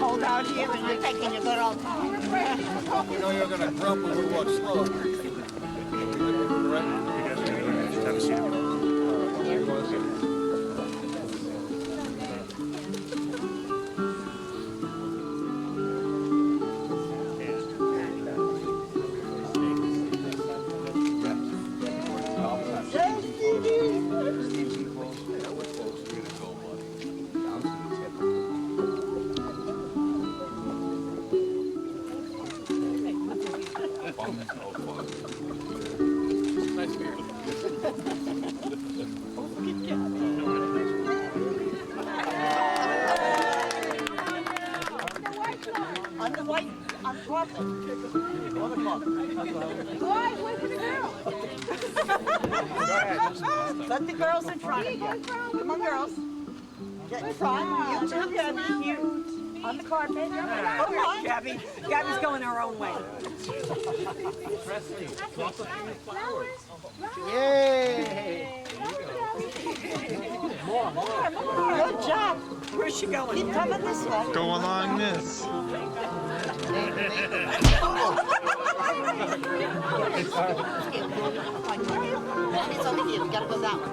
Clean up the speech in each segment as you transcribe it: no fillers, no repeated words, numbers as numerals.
cold out here and you're taking a good old time. You know you're gonna grumble when we walk slow. Right? Have a seat. On the white, on carpet. Why? Wait for the girls. Let the girls in front of you. Come on, girls. Get in front. You two, Gabby, here. On the carpet. Come on. Gabby. Gabby's going her own way. Yay! More. Good job. Where's she going? Keep coming this way. Go along this. It's over here. We gotta go that way.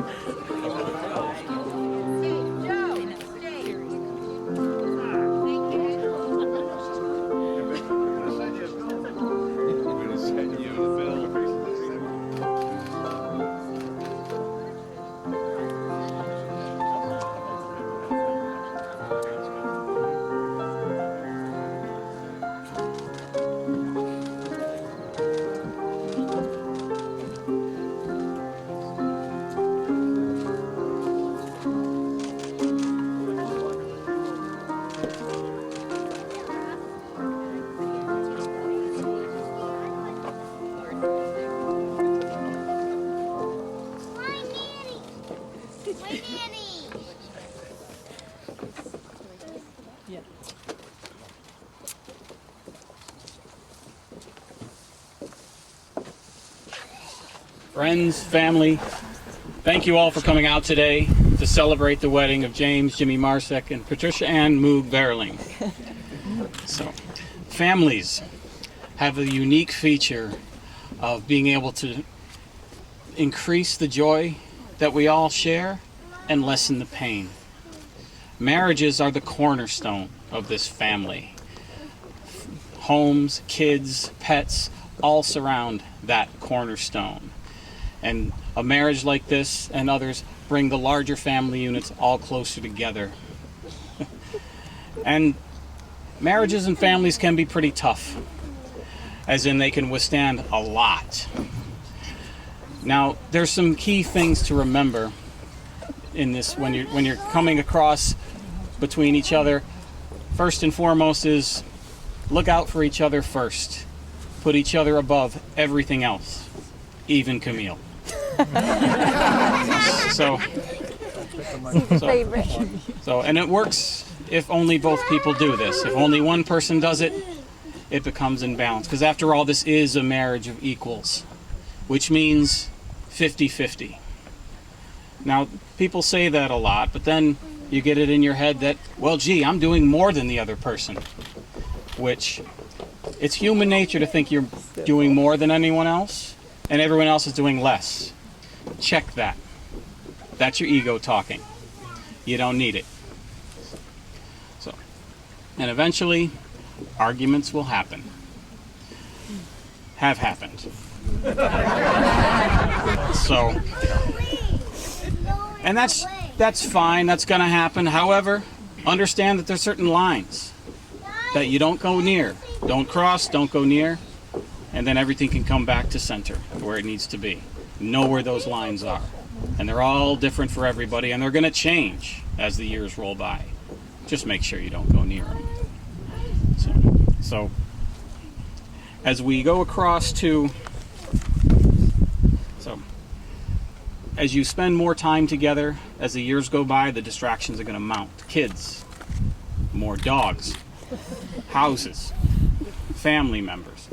Friends, family, thank you all for coming out today to celebrate the wedding of James Jimmy Marsek and Patricia Ann Moog Verling. So, families have a unique feature of being able to increase the joy that we all share and lessen the pain. Marriages are the cornerstone of this family. Homes, kids, pets all surround that cornerstone. And a marriage like this and others bring the larger family units all closer together. And marriages and families can be pretty tough, as in they can withstand a lot. Now, there's some key things to remember in this when you're coming across between each other. First and foremost is look out for each other first. Put each other above everything else, even Camille. And it works if only both people do this. If only one person does it, it becomes imbalanced. Because after all, this is a marriage of equals, which means 50-50. Now, people say that a lot, but then you get it in your head that, well, gee, I'm doing more than the other person. Which, it's human nature to think you're doing more than anyone else, and everyone else is doing less. Check that. That's your ego talking. You don't need it. So, and eventually, arguments will happen. Have happened. So, and that's fine. That's going to happen. However, understand that there's certain lines that you don't go near. Don't cross, don't go near, and then everything can come back to center where it needs to be. Know where those lines are. And they're all different for everybody, and they're going to change as the years roll by. Just make sure you don't go near them. So as we go across to, as you spend more time together, as the years go by, the distractions are going to mount. Kids, more dogs, houses, family members.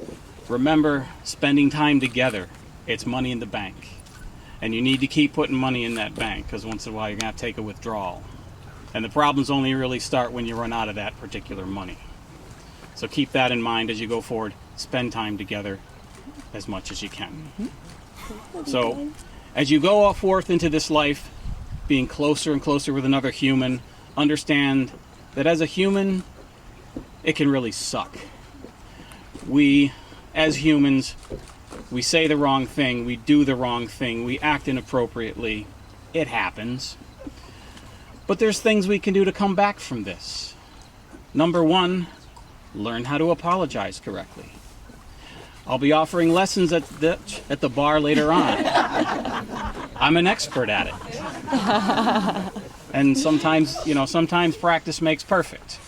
Remember, spending time together, it's money in the bank. And you need to keep putting money in that bank, because once in a while you're going to have to take a withdrawal. And the problems only really start when you run out of that particular money. So keep that in mind as you go forward. Spend time together as much as you can. So as you go forth into this life, being closer and closer with another human, understand that as a human, it can really suck. We, as humans, we say the wrong thing, we do the wrong thing, we act inappropriately. It happens. But there's things we can do to come back from this. Number one, learn how to apologize correctly. I'll be offering lessons at the bar later on. I'm an expert at it. And sometimes practice makes perfect.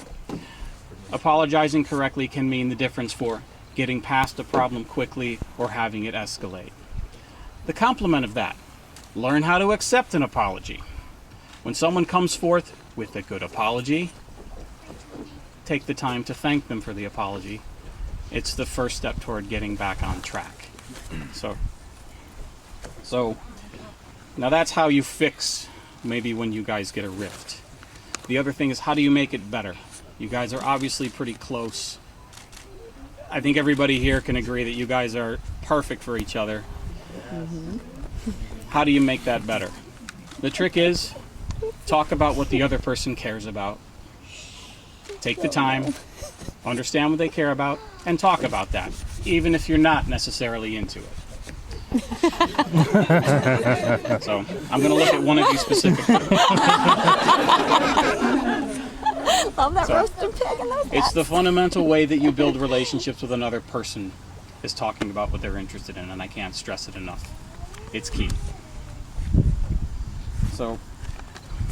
Apologizing correctly can mean the difference for getting past a problem quickly or having it escalate. The complement of that, learn how to accept an apology. When someone comes forth with a good apology, take the time to thank them for the apology. It's the first step toward getting back on track. So now that's how you fix maybe when you guys get a rift. The other thing is, how do you make it better? You guys are obviously pretty close. I think everybody here can agree that you guys are perfect for each other. How do you make that better? The trick is, talk about what the other person cares about. Take the time, understand what they care about, and talk about that, even if you're not necessarily into it. So, I'm going to look at one of you specifically. Love that roasted pig and those It's the fundamental way that you build relationships with another person, is talking about what they're interested in, and I can't stress it enough. It's key. So,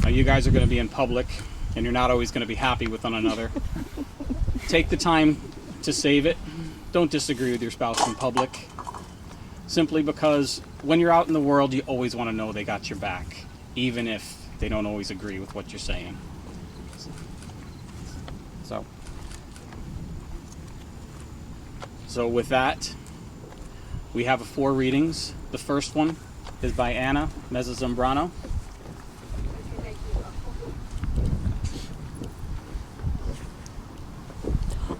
now you guys are going to be in public, and you're not always going to be happy with one another. Take the time to save it. Don't disagree with your spouse in public. Simply because when you're out in the world, you always want to know they got your back, even if they don't always agree with what you're saying. So with that, we have 4 readings. The first one is by Anna Mezzazambrano.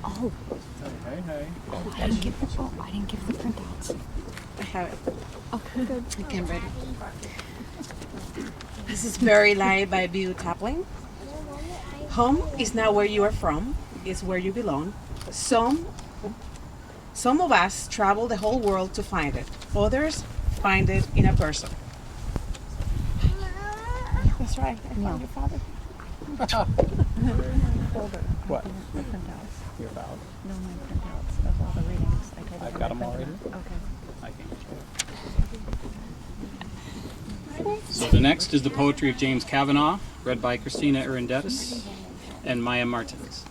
Oh. Hey. I didn't give the printouts. I have it. Oh, good. Okay, I'm ready. This is Very Light by Bill Tapling. Home is not where you are from, it's where you belong. Some of us travel the whole world to find it. Others find it in a person. That's right. I found your father. What? The printouts. You're about. No, my printouts of all the readings. I told you I've got them to print already. out. Okay. I can. So the next is the poetry of James Kavanaugh, read by Christina Irendettis and Maya Martins.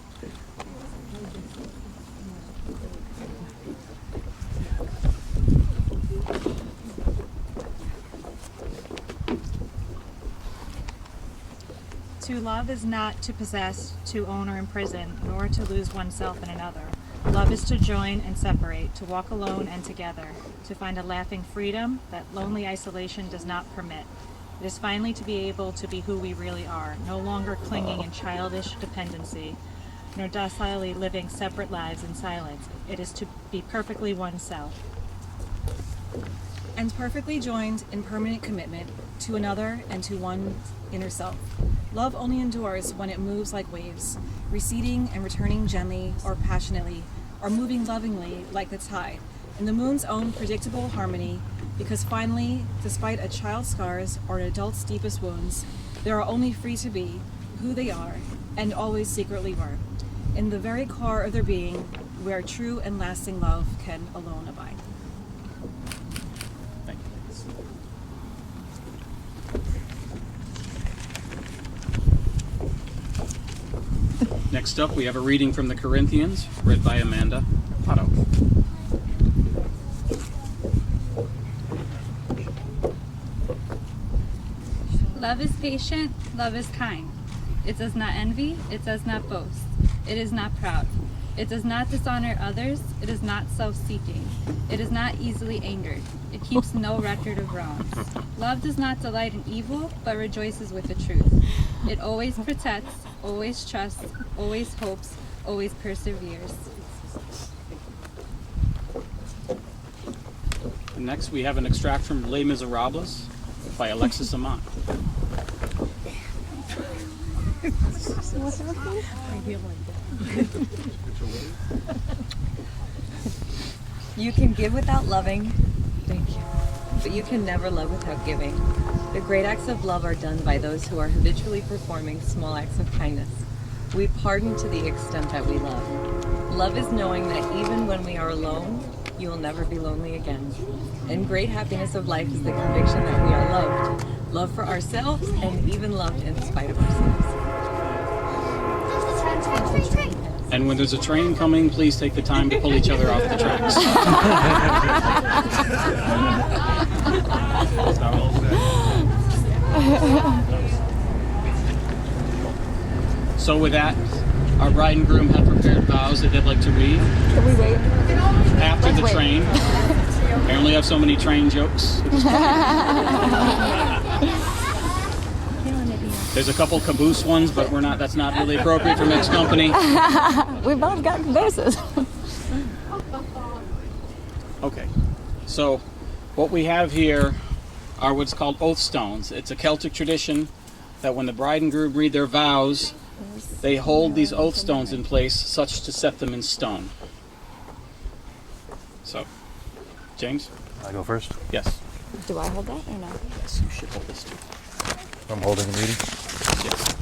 To love is not to possess, to own or imprison, nor to lose oneself in another. Love is to join and separate, to walk alone and together, to find a laughing freedom that lonely isolation does not permit. It is finally to be able to be who we really are, no longer clinging in childish dependency, nor docilely living separate lives in silence. It is to be perfectly oneself. And perfectly joined in permanent commitment to another and to one's inner self. Love only endures when it moves like waves, receding and returning gently or passionately, or moving lovingly like the tide, in the moon's own predictable harmony, because finally, despite a child's scars or an adult's deepest wounds, they are only free to be who they are, and always secretly were, in the very core of their being, where true and lasting love can alone abide. Thank you. Next up, we have a reading from the Corinthians, read by Amanda Otto. Love is patient, love is kind. It does not envy, it does not boast. It is not proud. It does not dishonor others, it is not self-seeking. It is not easily angered. It keeps no record of wrongs. Love does not delight in evil, but rejoices with the truth. It always protects, always trusts, always hopes, always perseveres. And next, we have an extract from Les Miserables by Alexis Amant. You can give without loving. Thank you. But you can never love without giving. The great acts of love are done by those who are habitually performing small acts of kindness. We pardon to the extent that we love. Love is knowing that even when we are alone, you will never be lonely again. And great happiness of life is the conviction that we are loved. Love for ourselves and even loved in spite of ourselves. And when there's a train coming, please take the time to pull each other off the tracks. So with that, our bride and groom have prepared vows that they'd like to read. Can we wait? After the train. I only have so many train jokes. There's a couple caboose ones, but that's not really appropriate for mixed company. We both got cabooses. Okay, so what we have here are what's called oath stones. It's a Celtic tradition that when the bride and groom read their vows, they hold these oath stones in place such to set them in stone. So, James? I go first? Yes. Do I hold that or no? Yes, you should hold this too. I'm holding the meeting. Yes.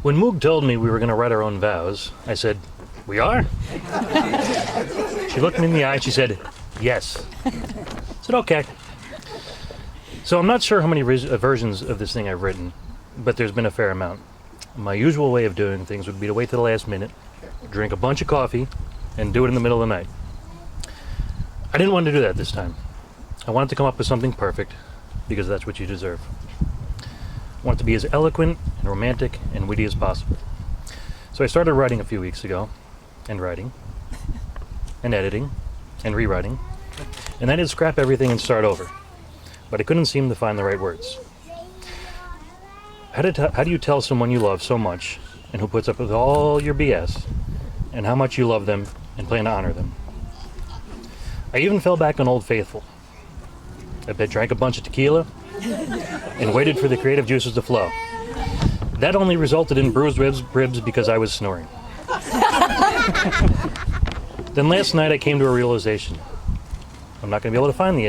When Moog told me we were going to write our own vows, I said, "We are?" She looked me in the eye and she said, "Yes." I said, "Okay." So I'm not sure how many versions of this thing I've written, but there's been a fair amount. My usual way of doing things would be to wait till the last minute, drink a bunch of coffee, and do it in the middle of the night. I didn't want to do that this time. I wanted to come up with something perfect, because that's what you deserve. I want it to be as eloquent and romantic and witty as possible. So I started writing a few weeks ago, and writing, and editing, and rewriting, and I did scrap everything and start over. But I couldn't seem to find the right words. How do you tell someone you love so much, and who puts up with all your BS, and how much you love them and plan to honor them? I even fell back on Old Faithful. I drank a bunch of tequila and waited for the creative juices to flow. That only resulted in bruised ribs because I was snoring. Then last night I came to a realization. I'm not going to be able to find the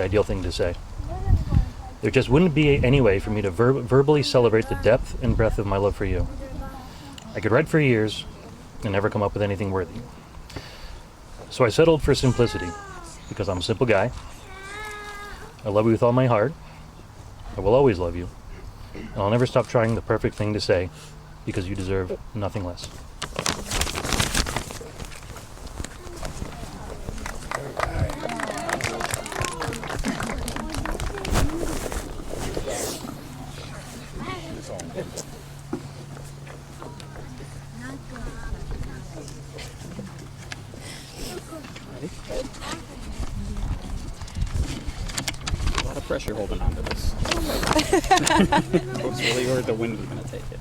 ideal thing to say. There just wouldn't be any way for me to verbally celebrate the depth and breadth of my love for you. I could write for years and never come up with anything worthy. So I settled for simplicity, because I'm a simple guy. I love you with all my heart. I will always love you. And I'll never stop trying the perfect thing to say, because you deserve nothing less. A lot of pressure holding on to this. It's really where the wind was going to take it.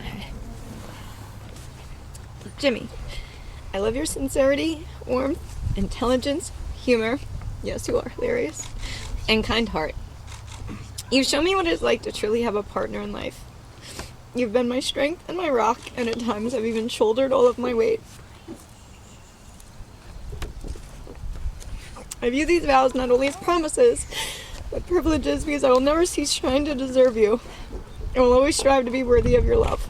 Jimmy, I love your sincerity, warmth, intelligence, humor. Yes, you are hilarious. And kind heart. You've shown me what it's like to truly have a partner in life. You've been my strength and my rock, and at times I've even shouldered all of my weight. I view these vows not only as promises, but privileges, because I will never cease trying to deserve you. I will always strive to be worthy of your love.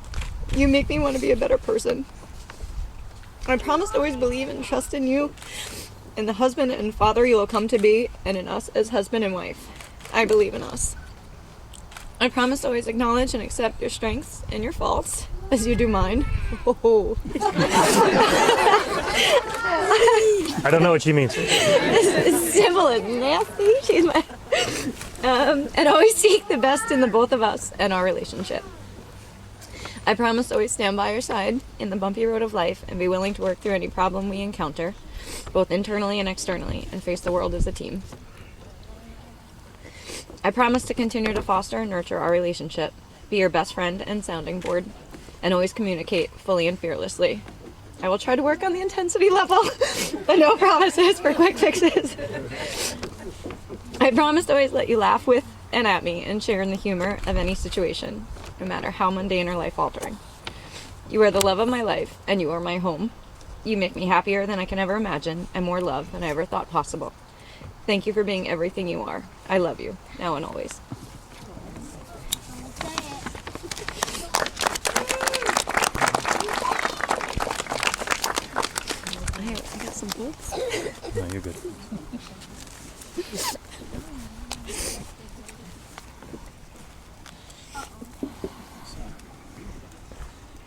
You make me want to be a better person. I promise to always believe and trust in you, in the husband and father you will come to be, and in us as husband and wife. I believe in us. I promise to always acknowledge and accept your strengths and your faults, as you do mine. Oh. I don't know what she means. Sybil is nasty. She's my... and always seek the best in the both of us and our relationship. I promise to always stand by your side in the bumpy road of life and be willing to work through any problem we encounter, both internally and externally, and face the world as a team. I promise to continue to foster and nurture our relationship, be your best friend and sounding board, and always communicate fully and fearlessly. I will try to work on the intensity level, but no promises for quick fixes. I promise to always let you laugh with and at me and share in the humor of any situation, no matter how mundane or life-altering. You are the love of my life, and you are my home. You make me happier than I can ever imagine, and more love than I ever thought possible. Thank you for being everything you are. I love you, now and always. I got some books. No, you're good.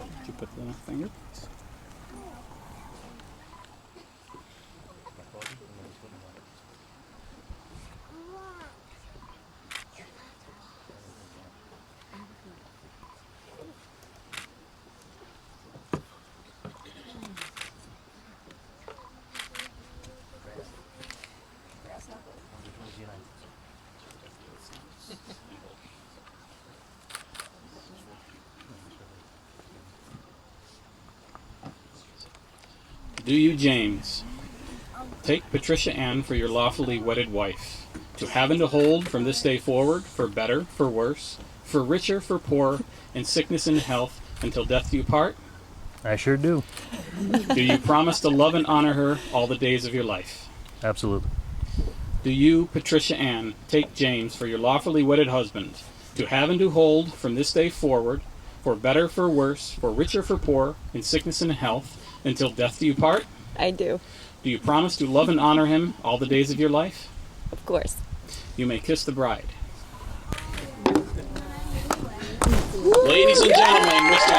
Did you put the finger? Do you, James, take Patricia Ann for your lawfully wedded wife, to have and to hold from this day forward, for better, for worse, for richer, for poor, in sickness and health, until death do you part? I sure do. Do you promise to love and honor her all the days of your life? Absolutely. Do you, Patricia Ann, take James for your lawfully wedded husband, to have and to hold from this day forward, for better, for worse, for richer, for poor, in sickness and health, until death do you part? I do. Do you promise to love and honor him all the days of your life? Of course. You may kiss the bride. Ladies and gentlemen, Mr.